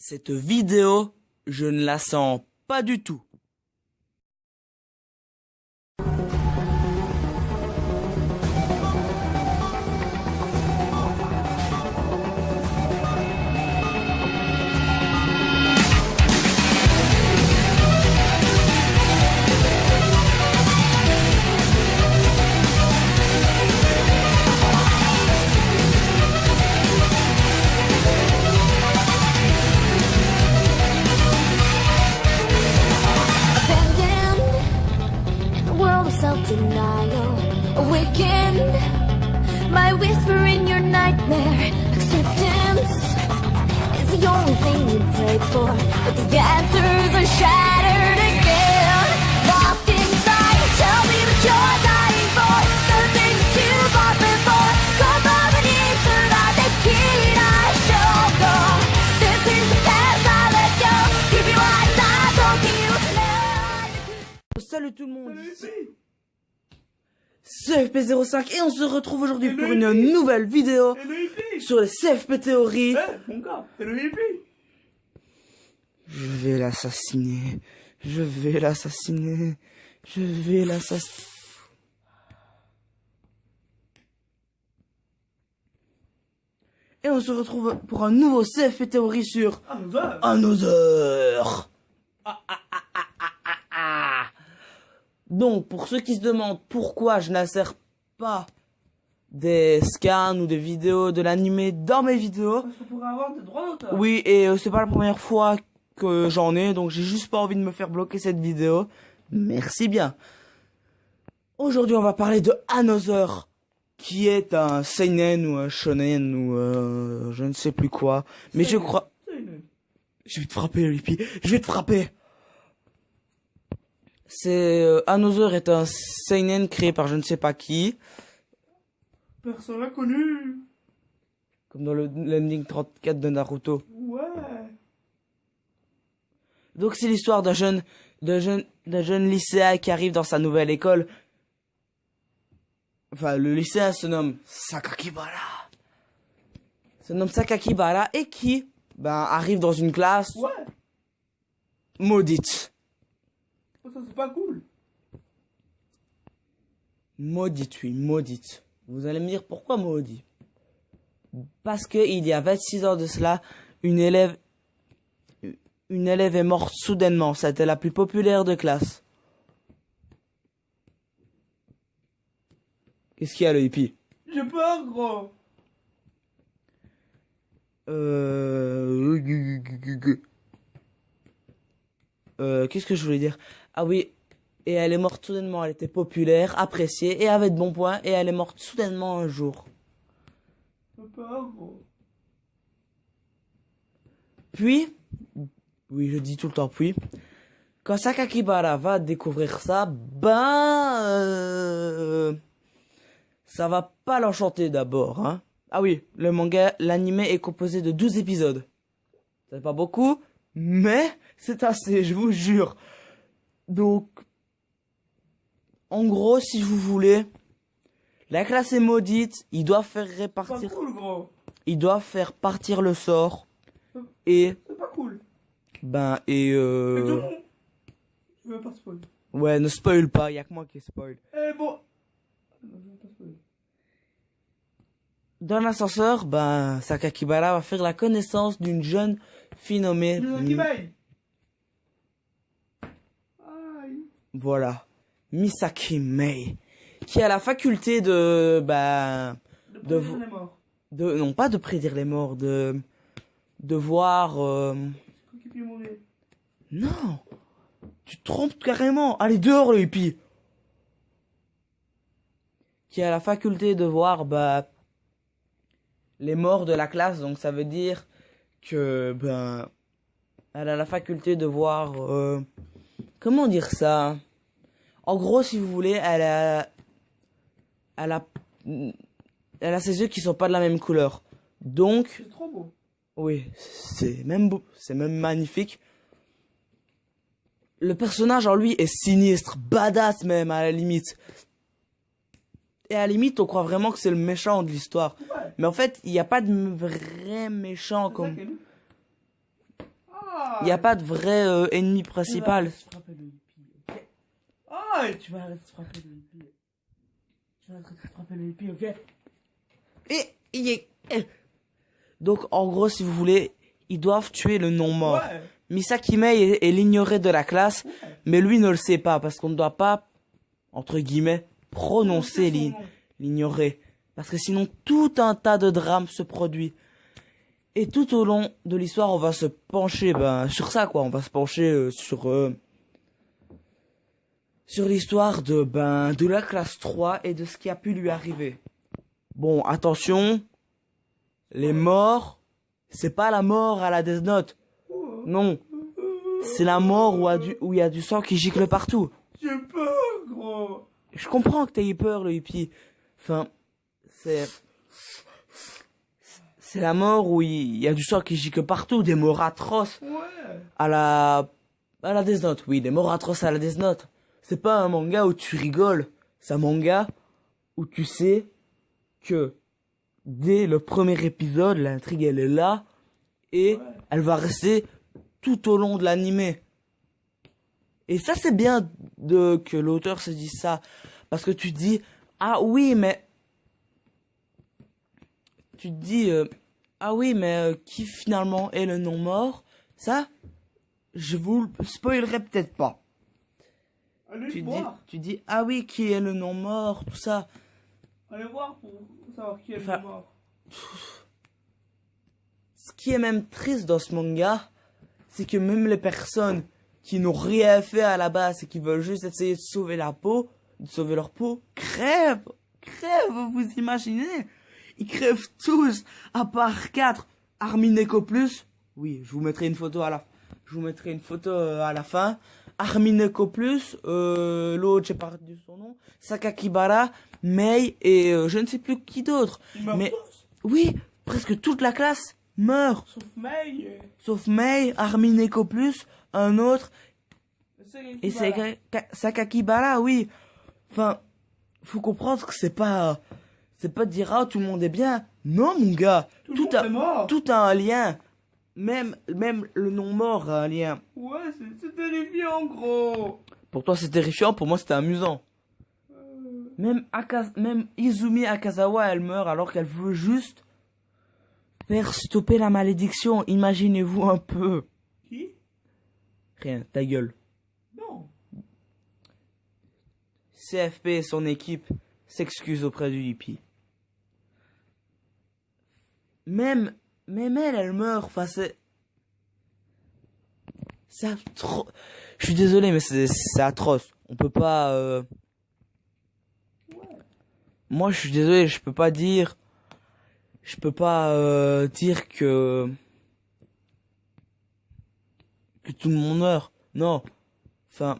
Cette vidéo, je ne la sens pas du tout. Self-denial, awaken my whisper in your nightmare. Acceptance is the only thing you prayed for, but the answers are shattered again. Lost inside, tell me what you're dying for. The things you've lost before. Como veniste da tequila sugar. This is the past I let go. Keep you like I told you tonight. Salut tout le monde, c'est CFP05 et on se retrouve aujourd'hui pour une nouvelle vidéo sur les CFP théories. Mon gars, c'est le hippie. Je vais l'assassiner, je vais l'assassiner, je vais l'assassiner. Et on se retrouve pour un nouveau CFP théorie sur Another. Donc, pour ceux qui se demandent pourquoi je n'insère pas des scans ou des vidéos de l'animé dans mes vidéos. Parce qu'on pourrait avoir des droits d'auteur. Oui, et c'est pas la première fois que j'en ai, donc j'ai juste pas envie de me faire bloquer cette vidéo. Merci bien. Aujourd'hui, on va parler de Another, qui est un seinen ou un shonen ou je ne sais plus quoi. Mais je crois... Je vais te frapper, Lippy. Je vais te frapper. C'est Another est un seinen créé par je ne sais pas qui. Personne l'a connu. Comme dans le l'ending 34 de Naruto. Ouais. Donc c'est l'histoire d'un jeune lycéen qui arrive dans sa nouvelle école. Enfin, le lycéen se nomme Sakakibara. Se nomme Sakakibara et qui, arrive dans une classe Ouais. maudite. Ça, c'est pas cool. Maudite, oui, maudite. Vous allez me dire pourquoi maudit? Parce que il y a 26 ans de cela, une élève est morte soudainement. C'était la plus populaire de classe. Qu'est-ce qu'il y a, le hippie? J'ai peur, gros. Qu'est-ce que je voulais dire? Ah oui, et elle est morte soudainement. Elle était populaire, appréciée et avait de bons points. Et elle est morte soudainement un jour. J'ai peur, gros. Puis, oui, je dis tout le temps puis, quand Sakakibara va découvrir ça, ça va pas l'enchanter d'abord, hein. Ah oui, l'anime est composé de 12 épisodes. C'est pas beaucoup, mais c'est assez, je vous jure. Donc, en gros, si vous voulez, la classe est maudite, ils doivent faire répartir... C'est pas cool, gros. Ils doivent faire partir le sort. Et... C'est pas cool. Et Je veux pas spoiler. ouais, ne spoil pas, y a que moi qui spoil. Eh bon. Non, je veux pas spoiler. Dans l'ascenseur, Sakakibara va faire la connaissance d'une jeune fille nommée... Qui baille. Aïe. Voilà. Misaki Mei. Qui a la faculté de... De prévenir les morts. non, pas de prédire les morts, de voir... Qui peut mourir. Non. Tu te trompes carrément. Allez, dehors, le hippie. Qui a la faculté de voir, les morts de la classe. Donc, ça veut dire que, elle a la faculté de voir, comment dire ça? En gros, si vous voulez, elle a ses yeux qui sont pas de la même couleur. Donc, C'est trop beau. oui, c'est même beau, c'est même magnifique. Le personnage en lui est sinistre, badass même à la limite. Et à la limite, on croit vraiment que c'est le méchant de l'histoire. Ouais. Mais en fait, il n'y a pas de vrai méchant comme... Il n'y a pas de vrai ennemi principal. Tu vas arrêter de frapper le hippie, ok? Aïe, tu vas arrêter de frapper le hippie. Tu vas arrêter de frapper le hippie, ok? Donc, en gros, si vous voulez, ils doivent tuer le non-mort. Ouais. Misaki Mei est l'ignoré de la classe, mais lui ne le sait pas, parce qu'on ne doit pas, entre guillemets, prononcer C'est son nom. l'ignoré. Parce que sinon, tout un tas de drames se produit. Et tout au long de l'histoire, on va se pencher sur ça, quoi. On va se pencher sur l'histoire de la classe 3 et de ce qui a pu lui arriver. Bon, attention, les morts, c'est pas la mort à la Death Note. Non, c'est la mort où il y a du sang qui gicle partout. J'ai peur, gros. Je comprends que t'aies peur, le hippie. Enfin, c'est la mort où il y a du sang qui gicle partout, des morts atroces Ouais. à la Death Note. Oui, des morts atroces à la Death Note. C'est pas un manga où tu rigoles. C'est un manga où tu sais que dès le premier épisode, l'intrigue elle est là et elle va rester tout au long de l'animé. Et ça c'est bien que l'auteur se dise ça, parce que tu te dis ah oui mais qui finalement est le non mort? Ça je vous le spoilerai peut-être pas. Allez voir. Tu dis ah oui, qui est le non mort, tout ça. Allez voir pour savoir qui est Enfin, le mort. Ce qui est même triste dans ce manga, c'est que même les personnes qui n'ont rien fait à la base et qui veulent juste essayer de sauver leur peau, crèvent, vous imaginez? Ils crèvent tous, à part 4. Armin Eco Plus, oui, je vous mettrai une photo à la fin. Armin Eco Plus, l'autre, j'ai pas retenu son nom, Sakakibara, Mei et je ne sais plus qui d'autre. Ils meurent Mais tous. oui, presque toute la classe meurt. Sauf Mei. Sauf Mei, Armin Eco Plus, un autre, et c'est Sakakibara, oui. Enfin, faut comprendre que c'est pas de dire ah tout le monde est bien. Non mon gars, Tout le monde est mort. tout a un lien. Même le non mort a un lien. Ouais, c'est terrifiant, gros. Pour toi c'est terrifiant, pour moi c'était amusant. Même Izumi Akazawa elle meurt alors qu'elle veut juste faire stopper la malédiction. Imaginez-vous un peu. Qui? Rien, ta gueule. Non. CFP et son équipe s'excusent auprès du hippie. Même elle meurt. Enfin, c'est trop. Je suis désolé, mais c'est atroce. On peut pas. Moi, je suis désolé, je peux pas dire que tout le monde meurt. Non. Enfin.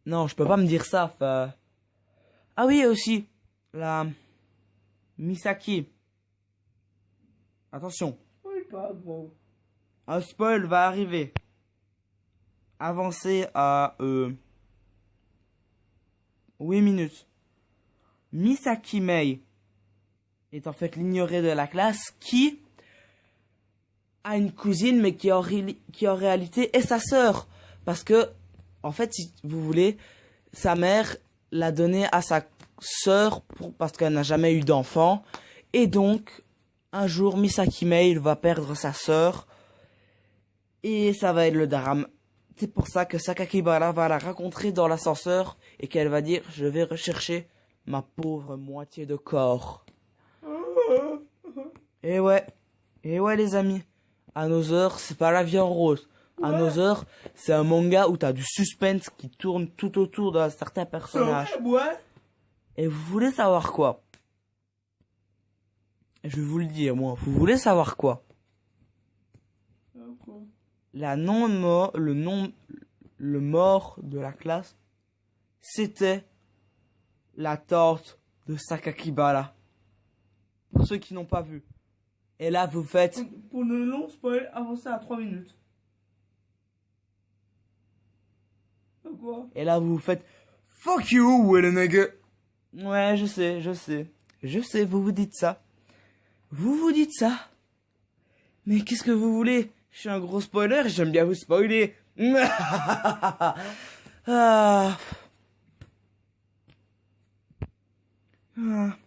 Non, je peux pas me dire ça. Enfin. Ah oui, aussi. La Misaki. Attention. Oui, pas, gros. Un spoil va arriver. Avancez à 8 minutes. Misaki Mei est en fait l'ignorée de la classe qui a une cousine mais qui en réalité est sa sœur. Parce que, en fait, si vous voulez, sa mère l'a donnée à sa sœur parce qu'elle n'a jamais eu d'enfant. Et donc, un jour, Misaki Mei va perdre sa sœur. Et ça va être le drame. C'est pour ça que Sakakibara va la rencontrer dans l'ascenseur et qu'elle va dire « Je vais rechercher ma pauvre moitié de corps. » Et ouais les amis, à nos heures, c'est pas la vie en rose. À nos heures, c'est un manga où t'as du suspense qui tourne tout autour d'un certain personnage. Ouais. Et vous voulez savoir quoi? Je vais vous le dire, moi. Vous voulez savoir quoi? Le mort de la classe, c'était la tante de Sakakibara. Pour ceux qui n'ont pas vu. Et là, vous faites... Pour le long spoil, avancez à 3 minutes. Quoi? Et là, vous faites... Fuck you, Wellenegger. Ouais, je sais. Je sais, vous vous dites ça. Vous vous dites ça. Mais qu'est-ce que vous voulez? Je suis un gros spoiler, j'aime bien vous spoiler. Ah. Ah.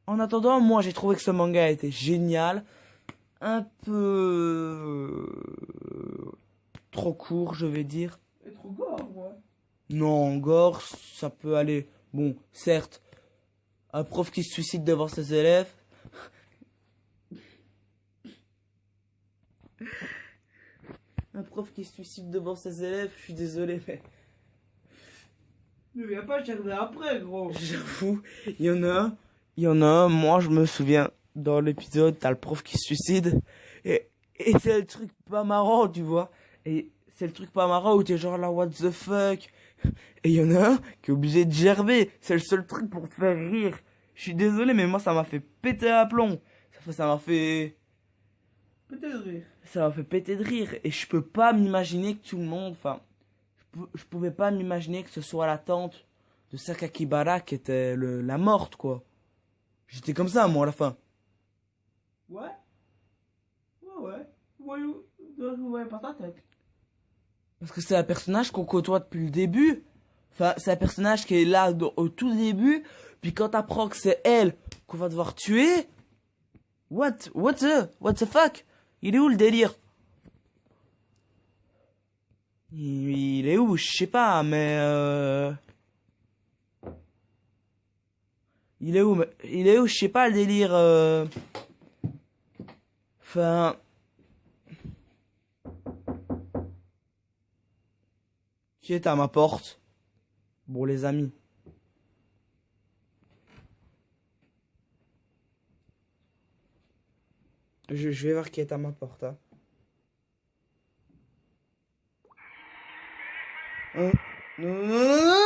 En attendant, moi j'ai trouvé que ce manga était génial. Un peu trop court, je vais dire. C'est trop gore, moi. Non, gore, ça peut aller. Bon, certes, un prof qui se suicide devant ses élèves. Un prof qui se suicide devant ses élèves, je suis désolé, mais Ne viens pas chercher après, gros. j'avoue, il y en a un, moi je me souviens, dans l'épisode, t'as le prof qui se suicide, et c'est le truc pas marrant, tu vois. Et c'est le truc pas marrant où t'es genre là, what the fuck. Et il y en a un qui est obligé de gerber, c'est le seul truc pour te faire rire. Je suis désolé, mais moi ça m'a fait péter un plomb. Ça m'a fait... Peut-être rire. Ça m'a fait péter de rire. Et je peux pas m'imaginer que tout le monde... Enfin, je pouvais pas m'imaginer que ce soit la tante de Sakakibara qui était la morte, quoi. J'étais comme ça, moi, à la fin. Ouais. Ouais. Vous voyez pas sa tête. Parce que c'est un personnage qu'on côtoie depuis le début. Enfin, c'est un personnage qui est là au tout début. Puis quand t'apprends que c'est elle qu'on va devoir tuer... What the fuck? Il est où le délire? Il est où? Je sais pas, mais il est où? Il est où? Je sais pas le délire. Enfin, qui est à ma porte? Bon, les amis. Je vais voir qui est à ma porte. Hein. Hein? Non, non, non, non,